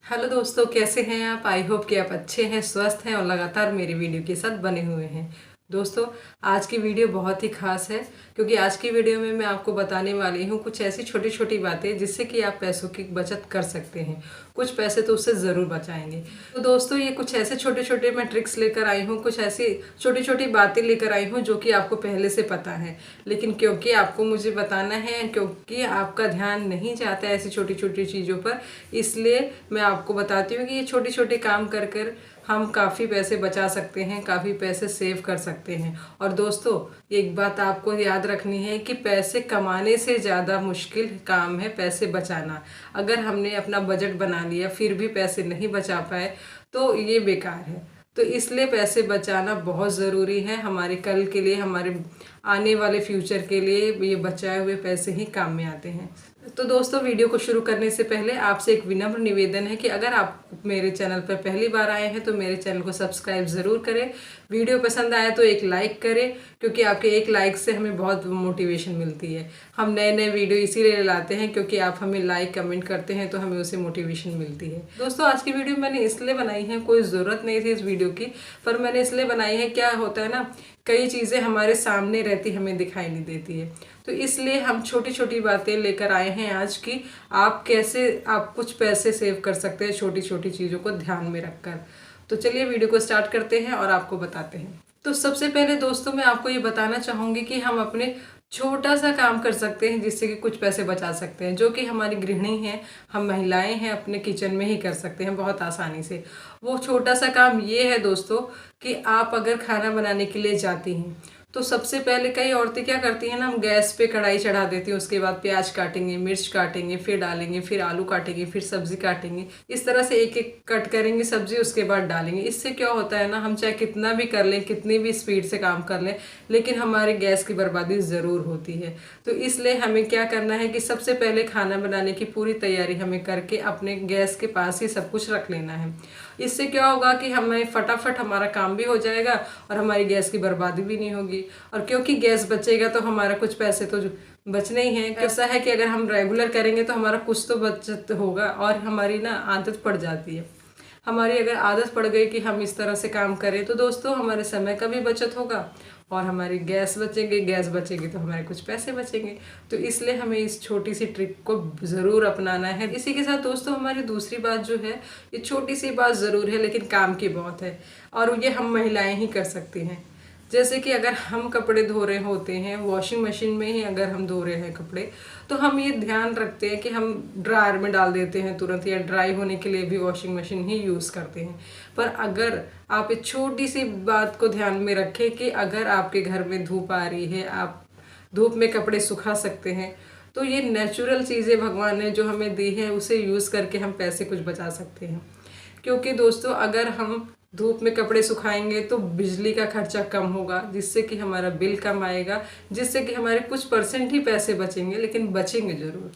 Hello दोस्तों, कैसे हैं आप। आई होप कि आप अच्छे हैं, स्वस्थ हैं और लगातार मेरी वीडियो के साथ बने हुए हैं। दोस्तों, आज की वीडियो बहुत ही खास है क्योंकि आज की वीडियो में मैं आपको बताने वाली हूँ कुछ ऐसी छोटी छोटी बातें जिससे कि आप पैसों की बचत कर सकते हैं। कुछ पैसे तो उससे ज़रूर बचाएंगे। तो दोस्तों, ये कुछ ऐसे छोटे छोटे मैं ट्रिक्स लेकर आई हूँ, कुछ ऐसी छोटी छोटी बातें लेकर आई हूँ जो कि आपको पहले से पता है, लेकिन क्योंकि आपको मुझे बताना है, क्योंकि आपका ध्यान नहीं जाता है ऐसी छोटी छोटी चीज़ों पर, इसलिए मैं आपको बताती हूँ कि ये छोटे छोटे काम कर कर हम काफ़ी पैसे बचा सकते हैं, काफ़ी पैसे सेव कर सकते हैं। और दोस्तों, एक बात आपको याद रखनी है कि पैसे कमाने से ज़्यादा मुश्किल काम है पैसे बचाना। अगर हमने अपना बजट बना लिया फिर भी पैसे नहीं बचा पाए तो ये बेकार है। तो इसलिए पैसे बचाना बहुत ज़रूरी है हमारे कल के लिए, हमारे आने वाले फ्यूचर के लिए ये बचाए हुए पैसे ही काम में आते हैं। तो दोस्तों, वीडियो को शुरू करने से पहले आपसे एक विनम्र निवेदन है कि अगर आप मेरे चैनल पर पहली बार आए हैं तो मेरे चैनल को सब्सक्राइब ज़रूर करें। वीडियो पसंद आया तो एक लाइक करें, क्योंकि आपके एक लाइक से हमें बहुत मोटिवेशन मिलती है। हम नए नए वीडियो इसीलिए लाते हैं क्योंकि आप हमें लाइक कमेंट करते हैं तो हमें उससे मोटिवेशन मिलती है। दोस्तों, आज की वीडियो मैंने इसलिए बनाई है, कोई ज़रूरत नहीं थी इस वीडियो की, पर मैंने इसलिए बनाई है। क्या होता है ना, कई चीज़ें हमारे सामने रहती हमें दिखाई नहीं देती है, तो इसलिए हम छोटी छोटी बातें लेकर आए हैं आज की। आप कैसे आप कुछ पैसे सेव कर सकते हैं छोटी छोटी चीज़ों को ध्यान में रखकर। तो चलिए वीडियो को स्टार्ट करते हैं और आपको बताते हैं। तो सबसे पहले दोस्तों, मैं आपको ये बताना चाहूँगी कि हम अपने छोटा सा काम कर सकते हैं जिससे कि कुछ पैसे बचा सकते हैं, जो कि हमारी गृहिणी हैं, हम महिलाएं हैं, अपने किचन में ही कर सकते हैं बहुत आसानी से। वो छोटा सा काम ये है दोस्तों कि आप अगर खाना बनाने के लिए जाती हैं तो सबसे पहले कई औरतें क्या करती हैं ना, हम गैस पे कढ़ाई चढ़ा देती हैं, उसके बाद प्याज काटेंगे, मिर्च काटेंगे, फिर डालेंगे, फिर आलू काटेंगे, फिर सब्जी काटेंगे, इस तरह से एक एक कट करेंगे सब्जी, उसके बाद डालेंगे। इससे क्या होता है ना, हम चाहे कितना भी कर लें, कितनी भी स्पीड से काम कर लें, लेकिन हमारे गैस की बर्बादी ज़रूर होती है। तो इसलिए हमें क्या करना है कि सबसे पहले खाना बनाने की पूरी तैयारी हमें करके अपने गैस के पास ही सब कुछ रख लेना है। इससे क्या होगा कि हमें फटाफट हमारा काम भी हो जाएगा और हमारी गैस की बर्बादी भी नहीं होगी। और क्योंकि गैस बचेगा तो हमारा कुछ पैसे तो बचने ही हैं। ऐसा है कि अगर हम रेगुलर करेंगे तो हमारा कुछ तो बचत होगा, और हमारी ना आदत पड़ जाती है। हमारी अगर आदत पड़ गई कि हम इस तरह से काम करें तो दोस्तों हमारे समय का भी बचत होगा और हमारी गैस बचेगी, गैस बचेगी तो हमारे कुछ पैसे बचेंगे। तो इसलिए हमें इस छोटी सी ट्रिक को ज़रूर अपनाना है। इसी के साथ दोस्तों, हमारी दूसरी बात जो है, ये छोटी सी बात ज़रूर है लेकिन काम की बहुत है, और ये हम महिलाएं ही कर सकती हैं। जैसे कि अगर हम कपड़े धो रहे होते हैं वॉशिंग मशीन में ही, अगर हम धो रहे हैं कपड़े, तो हम ये ध्यान रखते हैं कि हम ड्रायर में डाल देते हैं तुरंत, या ड्राई होने के लिए भी वॉशिंग मशीन ही यूज़ करते हैं। पर अगर आप एक छोटी सी बात को ध्यान में रखें कि अगर आपके घर में धूप आ रही है, आप धूप में कपड़े सुखा सकते हैं, तो ये नेचुरल चीज़ें भगवान ने जो हमें दी है उसे यूज़ करके हम पैसे कुछ बचा सकते हैं। क्योंकि दोस्तों, अगर हम धूप में कपड़े सुखाएंगे तो बिजली का खर्चा कम होगा, जिससे कि हमारा बिल कम आएगा, जिससे कि हमारे कुछ परसेंट ही पैसे बचेंगे, लेकिन बचेंगे ज़रूर।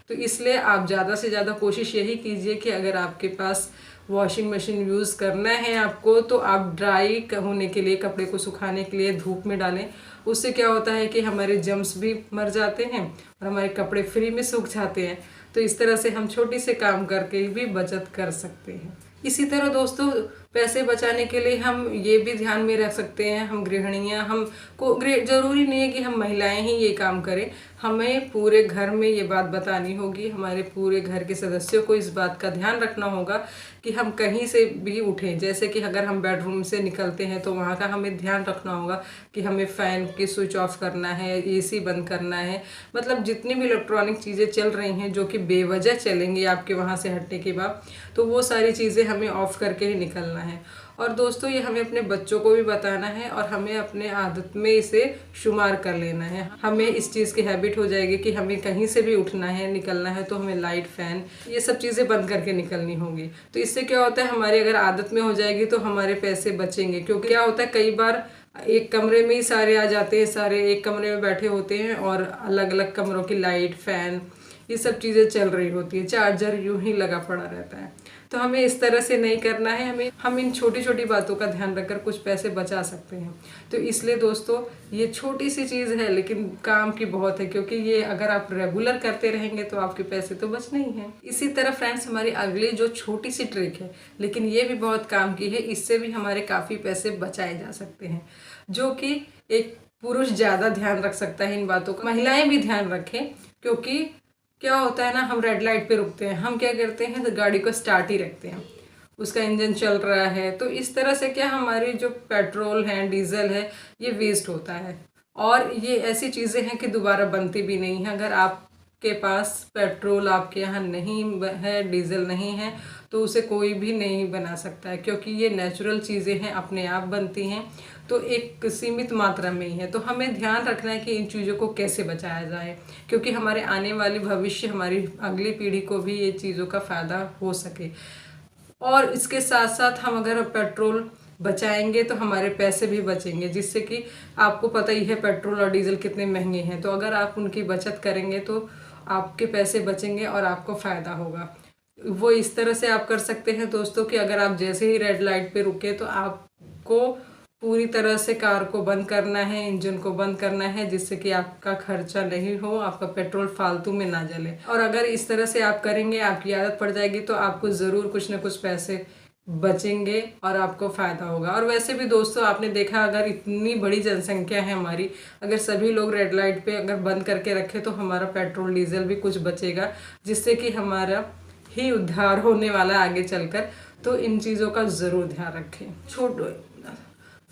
तो इसलिए आप ज़्यादा से ज़्यादा कोशिश यही कीजिए कि अगर आपके पास वॉशिंग मशीन यूज़ करना है आपको, तो आप ड्राई होने के लिए, कपड़े को सुखाने के लिए धूप में डालें। उससे क्या होता है कि हमारे जम्स भी मर जाते हैं और हमारे कपड़े फ्री में सूख जाते हैं। तो इस तरह से हम छोटी से काम करके भी बचत कर सकते हैं। इसी तरह दोस्तों, पैसे बचाने के लिए हम ये भी ध्यान में रख सकते हैं, हम गृहिणियाँ, हम को ज़रूरी नहीं है कि हम महिलाएं ही ये काम करें, हमें पूरे घर में ये बात बतानी होगी, हमारे पूरे घर के सदस्यों को इस बात का ध्यान रखना होगा कि हम कहीं से भी उठें। जैसे कि अगर हम बेडरूम से निकलते हैं तो वहाँ का हमें ध्यान रखना होगा कि हमें फ़ैन की स्विच ऑफ करना है, एसी बंद करना है, मतलब जितनी भी इलेक्ट्रॉनिक चीज़ें चल रही हैं जो कि बेवजह चलेंगी आपके वहाँ से हटने के बाद, तो वो सारी चीज़ें हमें ऑफ करके ही निकलना है। और दोस्तों, ये हमें अपने बच्चों को भी बताना है और हमें अपने आदत में इसे शुमार कर लेना है। हमें इस चीज़ की हैबिट हो जाएगी कि हमें कहीं से भी उठना है, निकलना है, तो हमें लाइट, फैन, ये सब चीज़ें बंद करके निकलनी होगी। तो इससे क्या होता है, हमारी अगर आदत में हो जाएगी तो हमारे पैसे बचेंगे। क्योंकि क्या होता है, कई बार एक कमरे में ही सारे आ जाते हैं, सारे एक कमरे में बैठे होते हैं और अलग अलग कमरों की लाइट, फैन ये सब चीज़ें चल रही होती है, चार्जर यूं ही लगा पड़ा रहता है। तो हमें इस तरह से नहीं करना है, हम इन छोटी छोटी बातों का ध्यान रखकर कुछ पैसे बचा सकते हैं। तो इसलिए दोस्तों ये छोटी सी चीज़ है लेकिन काम की बहुत है, क्योंकि ये अगर आप रेगुलर करते रहेंगे तो आपके पैसे तो बचने ही हैं। इसी तरह फ्रेंड्स हमारी अगली जो छोटी सी ट्रिक है, लेकिन ये भी बहुत काम की है, इससे भी हमारे काफ़ी पैसे बचाए जा सकते हैं, जो कि एक पुरुष ज़्यादा ध्यान रख सकता है इन बातों का, महिलाएं भी ध्यान रखें। क्योंकि क्या होता है ना, हम रेड लाइट पे रुकते हैं, हम क्या करते हैं तो गाड़ी को स्टार्ट ही रखते हैं, उसका इंजन चल रहा है, तो इस तरह से क्या हमारी जो पेट्रोल है, डीजल है, ये वेस्ट होता है। और ये ऐसी चीज़ें हैं कि दोबारा बनती भी नहीं है। अगर आपके पास पेट्रोल आपके यहाँ नहीं है, डीजल नहीं है, तो उसे कोई भी नहीं बना सकता है, क्योंकि ये नेचुरल चीज़ें हैं, अपने आप बनती हैं, तो एक सीमित मात्रा में ही है। तो हमें ध्यान रखना है कि इन चीज़ों को कैसे बचाया जाए, क्योंकि हमारे आने वाली भविष्य, हमारी अगली पीढ़ी को भी ये चीज़ों का फ़ायदा हो सके। और इसके साथ साथ हम अगर पेट्रोल बचाएंगे तो हमारे पैसे भी बचेंगे, जिससे कि आपको पता ही है पेट्रोल और डीजल कितने महंगे हैं। तो अगर आप उनकी बचत करेंगे तो आपके पैसे बचेंगे और आपको फ़ायदा होगा। वो इस तरह से आप कर सकते हैं दोस्तों कि अगर आप जैसे ही रेड लाइट पे रुके तो आपको पूरी तरह से कार को बंद करना है, इंजन को बंद करना है, जिससे कि आपका खर्चा नहीं हो, आपका पेट्रोल फालतू में ना जले। और अगर इस तरह से आप करेंगे, आपकी आदत पड़ जाएगी, तो आपको ज़रूर कुछ ना कुछ पैसे बचेंगे और आपको फ़ायदा होगा। और वैसे भी दोस्तों आपने देखा, अगर इतनी बड़ी जनसंख्या है हमारी, अगर सभी लोग रेड लाइट पे अगर बंद करके रखे तो हमारा पेट्रोल डीजल भी कुछ बचेगा, जिससे कि हमारा ही उद्धार होने वाला है आगे चलकर। तो इन चीज़ों का ज़रूर ध्यान रखें। छोटो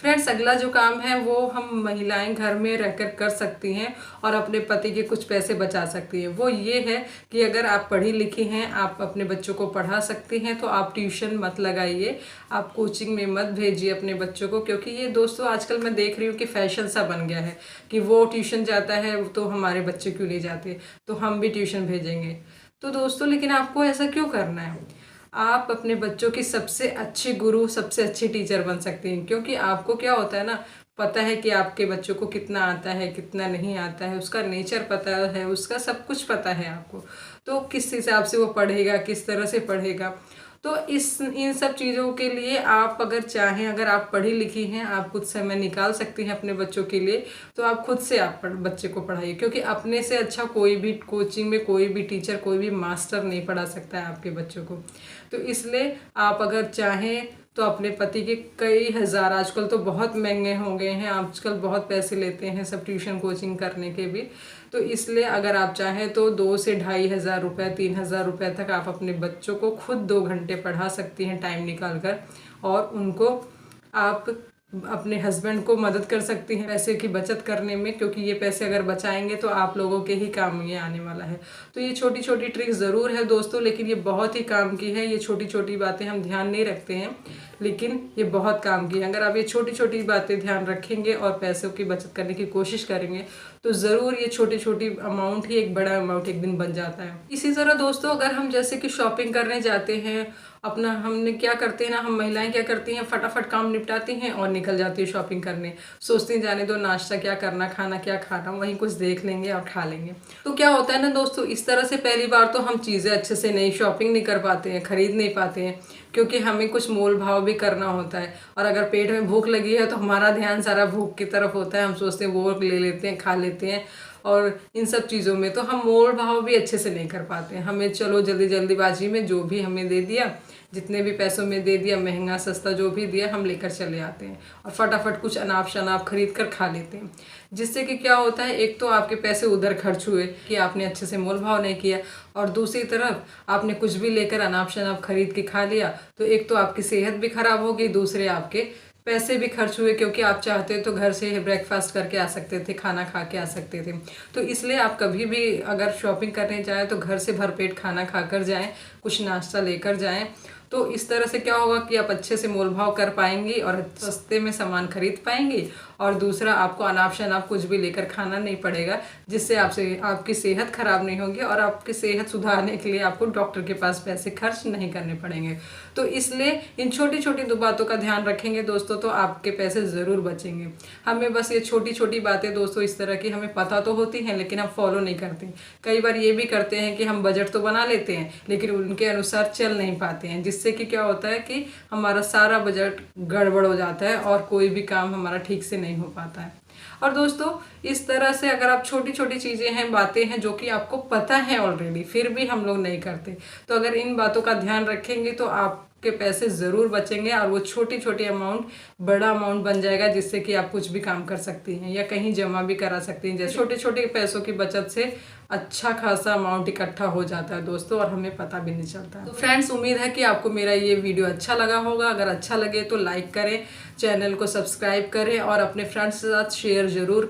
फ्रेंड्स, अगला जो काम है वो हम महिलाएं घर में रहकर कर सकती हैं और अपने पति के कुछ पैसे बचा सकती हैं। वो ये है कि अगर आप पढ़ी लिखी हैं, आप अपने बच्चों को पढ़ा सकती हैं, तो आप ट्यूशन मत लगाइए, आप कोचिंग में मत भेजिए अपने बच्चों को। क्योंकि ये दोस्तों आजकल मैं देख रही हूँ कि फैशन सा बन गया है कि वो ट्यूशन जाता है तो हमारे बच्चे क्यों नहीं जाते, तो हम भी ट्यूशन भेजेंगे। तो दोस्तों लेकिन आपको ऐसा क्यों करना है? आप अपने बच्चों की सबसे अच्छे गुरु, सबसे अच्छी टीचर बन सकते हैं। क्योंकि आपको क्या होता है ना, पता है कि आपके बच्चों को कितना आता है, कितना नहीं आता है, उसका नेचर पता है, उसका सब कुछ पता है आपको। तो किस हिसाब से वो पढ़ेगा, किस तरह से पढ़ेगा, तो इन सब चीज़ों के लिए आप अगर चाहें, अगर आप पढ़ी लिखी हैं, आप कुछ समय निकाल सकती हैं अपने बच्चों के लिए, तो आप खुद से आप बच्चे को पढ़ाइए। क्योंकि अपने से अच्छा कोई भी कोचिंग में कोई भी टीचर, कोई भी मास्टर नहीं पढ़ा सकता है आपके बच्चों को। तो इसलिए आप अगर चाहें तो अपने पति के कई हज़ार, आजकल तो बहुत महंगे हो गए हैं, आजकल बहुत पैसे लेते हैं सब ट्यूशन कोचिंग करने के भी। तो इसलिए अगर आप चाहें तो 2 से 2,500 रुपये, 3,000 रुपये तक आप अपने बच्चों को खुद 2 घंटे पढ़ा सकती हैं टाइम निकाल कर। और उनको आप अपने हस्बैंड को मदद कर सकती हैं पैसे की बचत करने में, क्योंकि ये पैसे अगर बचाएंगे तो आप लोगों के ही काम ये आने वाला है। तो ये छोटी छोटी ट्रिक्स ज़रूर है दोस्तों, लेकिन ये बहुत ही काम की है। ये छोटी छोटी बातें हम ध्यान नहीं रखते हैं, लेकिन ये बहुत काम की है। अगर आप ये छोटी छोटी बातें ध्यान रखेंगे और पैसों की बचत करने की कोशिश करेंगे तो ज़रूर ये छोटी छोटी अमाउंट ही एक बड़ा अमाउंट एक दिन बन जाता है। इसी तरह दोस्तों अगर हम जैसे कि शॉपिंग करने जाते हैं, अपना हमने क्या करते हैं ना, हम महिलाएं क्या करती हैं, फटाफट काम निपटाती हैं और निकल जाती है शॉपिंग करने। सोचती हैं जाने दो, नाश्ता क्या करना, खाना क्या खाना, वहीं कुछ देख लेंगे और खा लेंगे। तो क्या होता है ना दोस्तों, इस तरह से पहली बार तो हम चीज़ें अच्छे से नहीं शॉपिंग नहीं कर पाते हैं, खरीद नहीं पाते हैं, क्योंकि हमें कुछ मोल भाव भी करना होता है। और अगर पेट में भूख लगी है तो हमारा ध्यान सारा भूख की तरफ होता है, हम सोचते हैं वो ले लेते हैं, खा लेते हैं। और इन सब चीज़ों में तो हम मोल भाव भी अच्छे से नहीं कर पाते हैं। हमें चलो जल्दीबाजी में जो भी हमें दे दिया, जितने भी पैसों में दे दिया, महंगा सस्ता जो भी दिया, हम लेकर चले आते हैं और फटाफट कुछ अनाप शनाप खरीद कर खा लेते हैं। जिससे कि क्या होता है, एक तो आपके पैसे उधर खर्च हुए कि आपने अच्छे से मोल भाव नहीं किया, और दूसरी तरफ आपने कुछ भी लेकर अनाप शनाप खरीद के खा लिया, तो एक तो आपकी सेहत भी खराब होगी, दूसरे आपके पैसे भी खर्च हुए, क्योंकि आप चाहते तो घर से ब्रेकफास्ट करके आ सकते थे, खाना खा के आ सकते थे। तो इसलिए आप कभी भी अगर शॉपिंग करने जाएं तो घर से भरपेट खाना खाकर जाएं, कुछ नाश्ता लेकर जाएं, तो इस तरह से क्या होगा कि आप अच्छे से मोल भाव कर पाएंगी और सस्ते में सामान खरीद पाएंगी। और दूसरा, आपको अनाप शनाप कुछ भी लेकर खाना नहीं पड़ेगा, जिससे आपकी सेहत खराब नहीं होगी और आपकी सेहत सुधारने के लिए आपको डॉक्टर के पास पैसे खर्च नहीं करने पड़ेंगे। तो इसलिए इन छोटी छोटी दो बातों का ध्यान रखेंगे दोस्तों, तो आपके पैसे ज़रूर बचेंगे। हमें बस ये छोटी छोटी बातें दोस्तों इस तरह की हमें पता तो होती हैं, लेकिन हम फॉलो नहीं करते। कई बार ये भी करते हैं कि हम बजट तो बना लेते हैं लेकिन उनके अनुसार चल नहीं पाते हैं, जिससे कि क्या होता है कि हमारा सारा बजट गड़बड़ हो जाता है और कोई भी काम हमारा ठीक से नहीं हो पाता है। और दोस्तों, इस तरह से अगर आप छोटी छोटी चीज़ें हैं, बातें हैं जो कि आपको पता है ऑलरेडी, फिर भी हम लोग नहीं करते, तो अगर इन बातों का ध्यान रखेंगे तो आपके पैसे ज़रूर बचेंगे और वो छोटी छोटी अमाउंट बड़ा अमाउंट बन जाएगा, जिससे कि आप कुछ भी काम कर सकती हैं या कहीं जमा भी करा सकती हैं। जैसे छोटे छोटे पैसों की बचत से अच्छा खासा अमाउंट इकट्ठा हो जाता है दोस्तों, और हमें पता भी नहीं चलता। तो फ्रेंड्स, उम्मीद है कि आपको मेरा ये वीडियो अच्छा लगा होगा। अगर अच्छा लगे तो लाइक करें, चैनल को सब्सक्राइब करें और अपने फ्रेंड्स के साथ शेयर ज़रूर